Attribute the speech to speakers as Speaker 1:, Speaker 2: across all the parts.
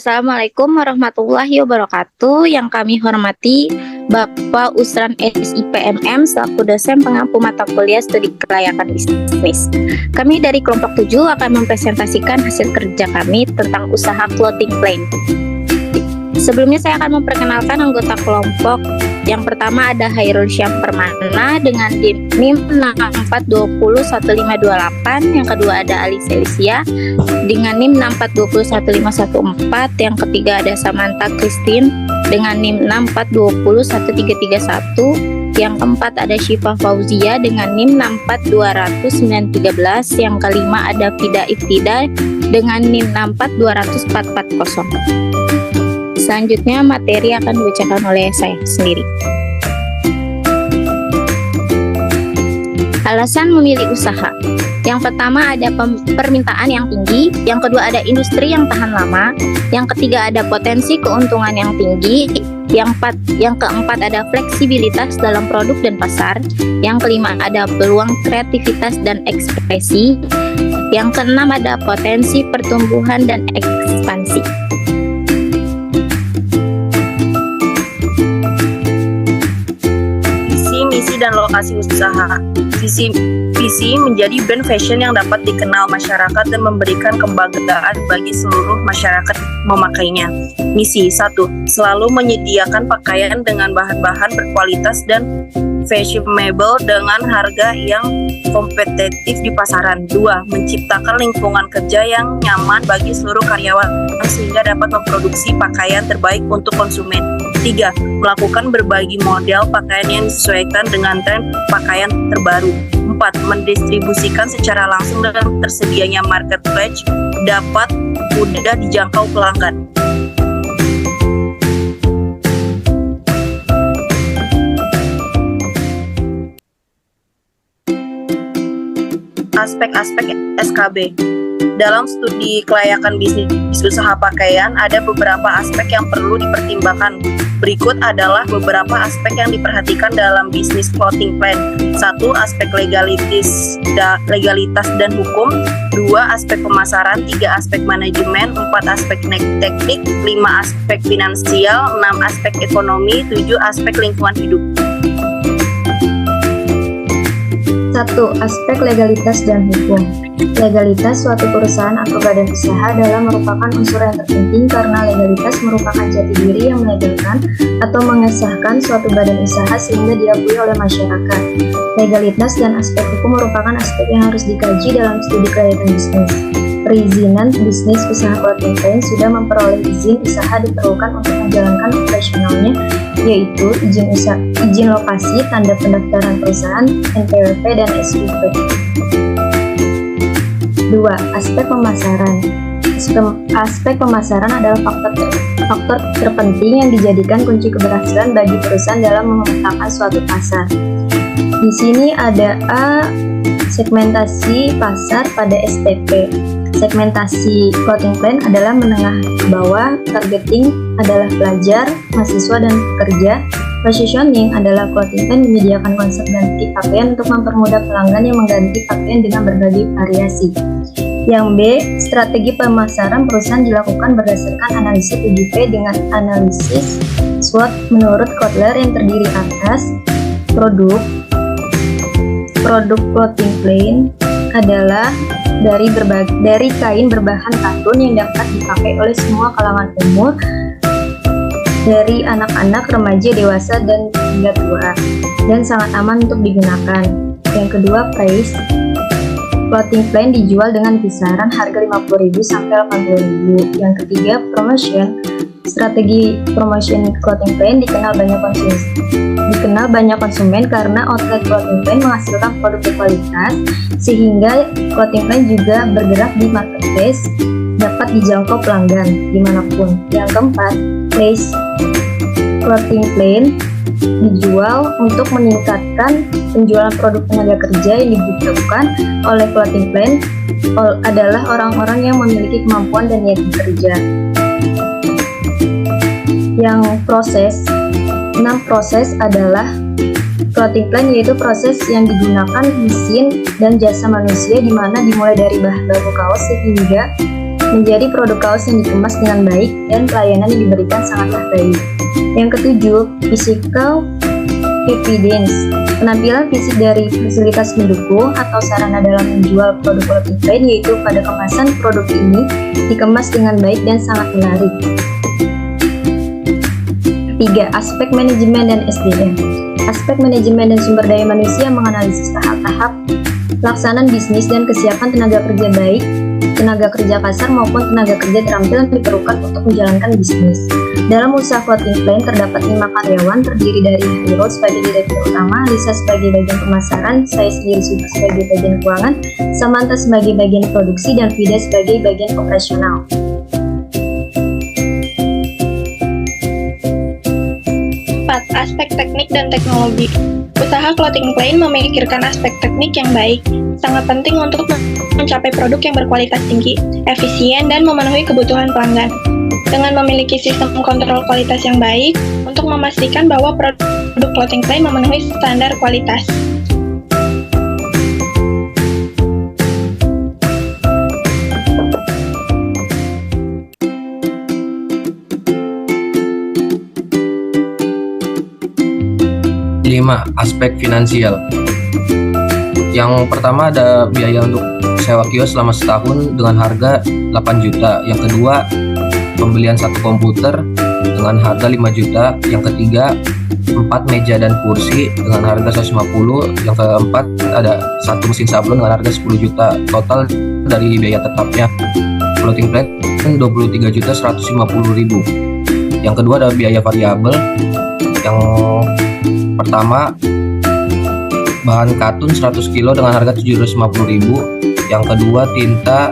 Speaker 1: Assalamualaikum warahmatullahi wabarakatuh. Yang kami hormati Bapak Usran SIPMM selaku dosen pengampu mata kuliah studi kelayakan bisnis. Kami dari kelompok 7 akan mempresentasikan hasil kerja kami tentang usaha clothing plan. Sebelumnya saya akan memperkenalkan anggota kelompok. Yang pertama ada Hairul Syam Permana dengan NIM 64201528. Yang kedua ada Ali Selisia dengan NIM 64201514. Yang ketiga ada Samantha Christine dengan NIM 64201331. Yang keempat ada Syifa Fauzia dengan NIM 64200913. Yang kelima ada Fida Iftida dengan NIM 642440. Selanjutnya materi akan dibacakan oleh saya sendiri. Alasan memilih usaha. Yang pertama ada permintaan yang tinggi, yang kedua ada industri yang tahan lama, yang ketiga ada potensi keuntungan yang tinggi, yang keempat ada fleksibilitas dalam produk dan pasar, yang kelima ada peluang kreativitas dan ekspresi, yang keenam ada potensi pertumbuhan dan ekspansi.
Speaker 2: Visi dan lokasi usaha. Visi menjadi brand fashion yang dapat dikenal masyarakat dan memberikan kebanggaan bagi seluruh masyarakat memakainya. Misi 1. Selalu menyediakan pakaian dengan bahan-bahan berkualitas dan fashionable dengan harga yang kompetitif di pasaran. 2. Menciptakan lingkungan kerja yang nyaman bagi seluruh karyawan sehingga dapat memproduksi pakaian terbaik untuk konsumen. 3. Melakukan berbagai model pakaian yang disesuaikan dengan tren pakaian terbaru. 4. Mendistribusikan secara langsung dan tersedianya marketplace dapat mudah dijangkau pelanggan. Aspek-aspek SKB. Dalam studi kelayakan bisnis usaha pakaian, ada beberapa aspek yang perlu dipertimbangkan. Berikut adalah beberapa aspek yang diperhatikan dalam bisnis clothing plan. 1. Aspek legalitas dan hukum. 2. Aspek pemasaran. 3. Aspek manajemen. 4. Aspek teknik. 5. Aspek finansial. 6. Aspek ekonomi. 7. Aspek lingkungan hidup.
Speaker 3: 1. Aspek legalitas dan hukum. Legalitas suatu perusahaan atau badan usaha adalah merupakan unsur yang terpenting karena legalitas merupakan jati diri yang melegalkan atau mengesahkan suatu badan usaha sehingga diakui oleh masyarakat. Legalitas dan aspek hukum merupakan aspek yang harus dikaji dalam studi kelayakan bisnis. Perizinan bisnis usaha clothing plan sudah memperoleh izin usaha diperlukan untuk menjalankan operasionalnya, yaitu izin lokasi, tanda pendaftaran perusahaan, NPWP, dan SPP. 2. Aspek pemasaran. Aspek pemasaran adalah faktor terpenting yang dijadikan kunci keberhasilan bagi perusahaan dalam memetakan suatu pasar. Di sini ada A. Segmentasi pasar pada STP. Segmentasi clothing plan adalah menengah ke bawah, targeting adalah pelajar, mahasiswa, dan pekerja. Positioning adalah clothing plan menyediakan konsep ganti pakaian untuk mempermudah pelanggan yang mengganti pakaian dengan berbagai variasi. Yang B, strategi pemasaran perusahaan dilakukan berdasarkan analisis 7P dengan analisis SWOT menurut Kotler yang terdiri atas produk clothing plan adalah dari kain berbahan katun yang dapat dipakai oleh semua kalangan umur, dari anak-anak, remaja, dewasa, dan hingga tua, dan sangat aman untuk digunakan. Yang kedua, price. Clothing plan dijual dengan kisaran harga 50.000 sampai 80.000. Yang ketiga, promotion. Strategi promotion clothing plan dikenal banyak konsumen karena outlet clothing plan menghasilkan produk berkualitas, sehingga clothing plan juga bergerak di marketplace, dapat dijangkau pelanggan dimanapun. Yang keempat, place. Clothing plan dijual untuk meningkatkan penjualan produk tenaga kerja yang dibutuhkan oleh clothing plan adalah orang-orang yang memiliki kemampuan dan niat bekerja. Yang proses. 6 proses adalah clothing plan, yaitu proses yang digunakan mesin dan jasa manusia, di mana dimulai dari bahan baku kaos sehingga menjadi produk kaos yang dikemas dengan baik dan pelayanan yang diberikan sangatlah baik. Yang ketujuh, physical evidence. Penampilan fisik dari fasilitas pendukung atau sarana dalam menjual produk clothing brand, yaitu pada kemasan produk ini dikemas dengan baik dan sangat menarik. 3. Aspek manajemen dan SDM. Aspek manajemen dan sumber daya manusia menganalisis tahap-tahap pelaksanaan bisnis dan kesiapan tenaga kerja, baik tenaga kerja kasar maupun tenaga kerja terampil yang diperlukan untuk menjalankan bisnis. Dalam usaha clothing brand terdapat 5 karyawan, terdiri dari Hairul sebagai direktur utama, Lisa sebagai bagian pemasaran, saya sendiri juga sebagai bagian keuangan, Samantha sebagai bagian produksi, dan Vida sebagai bagian operasional.
Speaker 4: Aspek teknik dan teknologi. Usaha clothing brand memikirkan aspek teknik yang baik, sangat penting untuk mencapai produk yang berkualitas tinggi, efisien, dan memenuhi kebutuhan pelanggan. Dengan memiliki sistem kontrol kualitas yang baik, untuk memastikan bahwa produk clothing brand memenuhi standar kualitas.
Speaker 5: Lima, aspek finansial. Yang pertama ada biaya untuk sewa kios selama setahun dengan harga 8 juta. Yang kedua, pembelian satu komputer dengan harga 5 juta. Yang ketiga, 4 meja dan kursi dengan harga 150. Yang keempat, ada satu mesin sablon dengan harga 10 juta. Total dari biaya tetapnya clothing brand 23.150.000. Yang kedua ada biaya variabel. Yang pertama, bahan katun 100 kilo dengan harga 750.000. Yang kedua, tinta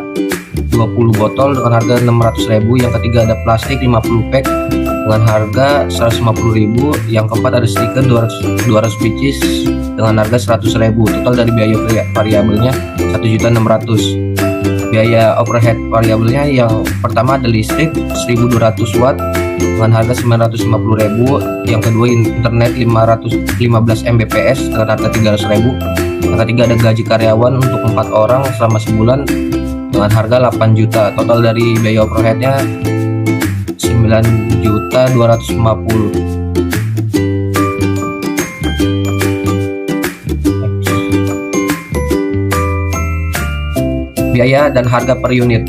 Speaker 5: 20 botol dengan harga 600.000. Yang ketiga ada plastik 50 pack dengan harga 150.000. Yang keempat ada stiker 200 pieces dengan harga 100.000. Total dari biaya variabelnya 1.600.000. Biaya overhead variabelnya yang pertama ada listrik 1.200 watt dengan harga 950.000. Yang kedua internet 515 Mbps dengan harga 300.000. Yang ketiga ada gaji karyawan untuk 4 orang selama sebulan dengan harga 8 juta. Total dari biaya overheadnya 9.250.000. Biaya dan harga per unit.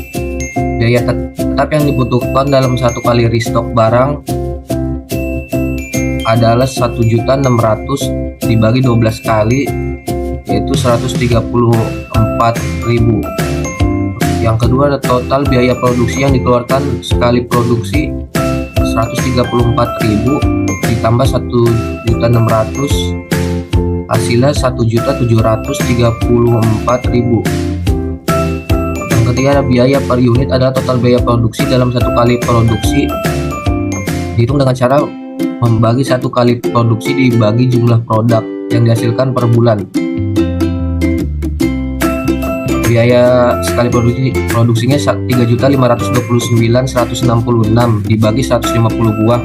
Speaker 5: Biaya tetap yang dibutuhkan dalam satu kali restock barang adalah 1.600.000 dibagi 12 kali, yaitu 134.000. Yang kedua ada total biaya produksi yang dikeluarkan sekali produksi 134.000 ditambah 1.600.000 hasilnya 1.734.000. Ketiga ada biaya per unit adalah total biaya produksi dalam satu kali produksi dihitung dengan cara membagi satu kali produksi dibagi jumlah produk yang dihasilkan per bulan. Biaya sekali produksinya 3.529.166 dibagi 150 buah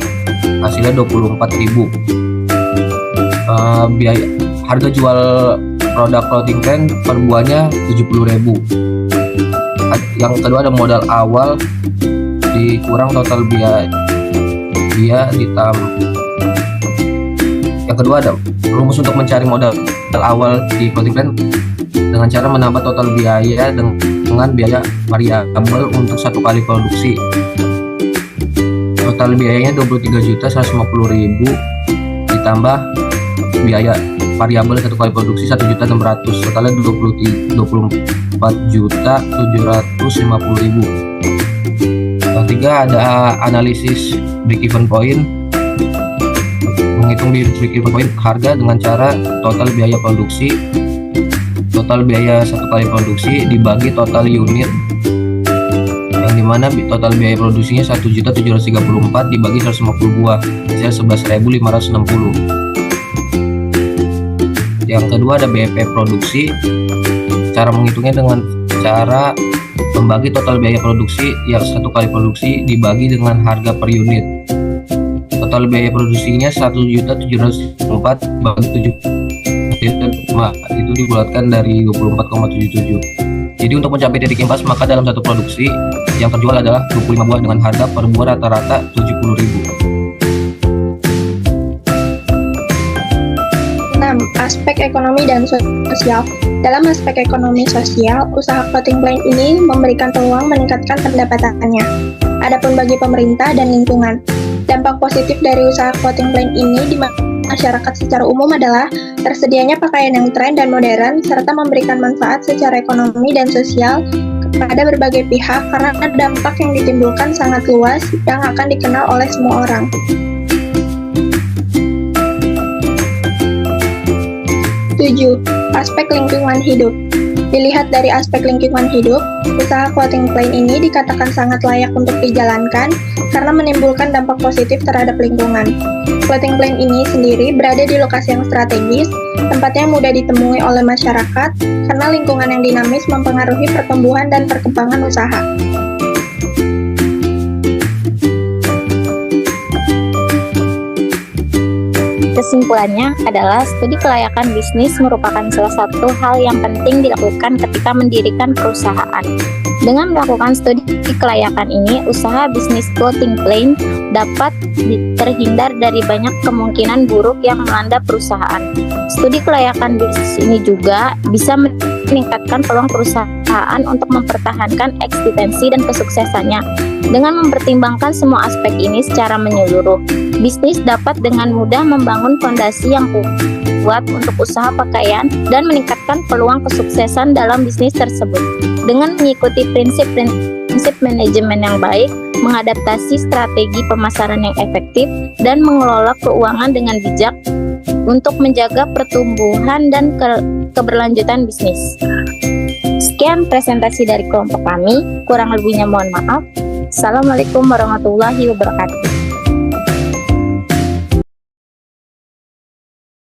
Speaker 5: hasilnya 24.000. Biaya harga jual produk clothing brand per buahnya 70.000. Yang kedua ada modal awal dikurang total biaya ditambah. Yang kedua ada rumus untuk mencari modal awal di clothing brand dengan cara menambah total biaya dengan biaya variabel untuk satu kali produksi. Total biayanya 23.150.000 ditambah biaya variabel satu kali produksi 1.600.000, totalnya 24.750.000. Yang ketiga ada analisis break even point, menghitung break even point harga dengan cara total biaya produksi, total biaya satu kali produksi dibagi total unit, yang dimana total biaya produksinya 1.734 dibagi 150 buah hasil 11.560. Yang kedua ada BEP produksi. Cara menghitungnya dengan cara membagi total biaya produksi yang satu kali produksi dibagi dengan harga per unit. Total biaya produksinya 1.704 bagi 7 itu dibulatkan dari 24,77. Jadi untuk mencapai titik impas, maka dalam satu produksi yang terjual adalah 25 buah dengan harga per buah rata-rata
Speaker 4: 6. Aspek ekonomi dan sosial. Dalam aspek ekonomi sosial, usaha clothing line ini memberikan peluang meningkatkan pendapatannya. Adapun bagi pemerintah dan lingkungan, dampak positif dari usaha clothing line ini di masyarakat secara umum adalah tersedianya pakaian yang tren dan modern, serta memberikan manfaat secara ekonomi dan sosial kepada berbagai pihak karena dampak yang ditimbulkan sangat luas yang akan dikenal oleh semua orang. 7. Aspek lingkungan hidup. Dilihat dari aspek lingkungan hidup, usaha clothing line ini dikatakan sangat layak untuk dijalankan karena menimbulkan dampak positif terhadap lingkungan. Clothing line ini sendiri berada di lokasi yang strategis, tempatnya mudah ditemui oleh masyarakat karena lingkungan yang dinamis mempengaruhi pertumbuhan dan perkembangan usaha.
Speaker 1: Kesimpulannya adalah studi kelayakan bisnis merupakan salah satu hal yang penting dilakukan ketika mendirikan perusahaan. Dengan melakukan studi kelayakan ini, usaha bisnis clothing line dapat terhindar dari banyak kemungkinan buruk yang melanda perusahaan. Studi kelayakan bisnis ini juga bisa meningkatkan peluang perusahaan untuk mempertahankan eksistensi dan kesuksesannya. Dengan mempertimbangkan semua aspek ini secara menyeluruh, bisnis dapat dengan mudah membangun fondasi yang kuat untuk usaha pakaian dan meningkatkan peluang kesuksesan dalam bisnis tersebut. Dengan mengikuti prinsip manajemen yang baik, mengadaptasi strategi pemasaran yang efektif, dan mengelola keuangan dengan bijak untuk menjaga pertumbuhan dan keberlanjutan bisnis. Sekian presentasi dari kelompok kami, kurang lebihnya mohon maaf. Assalamualaikum warahmatullahi wabarakatuh.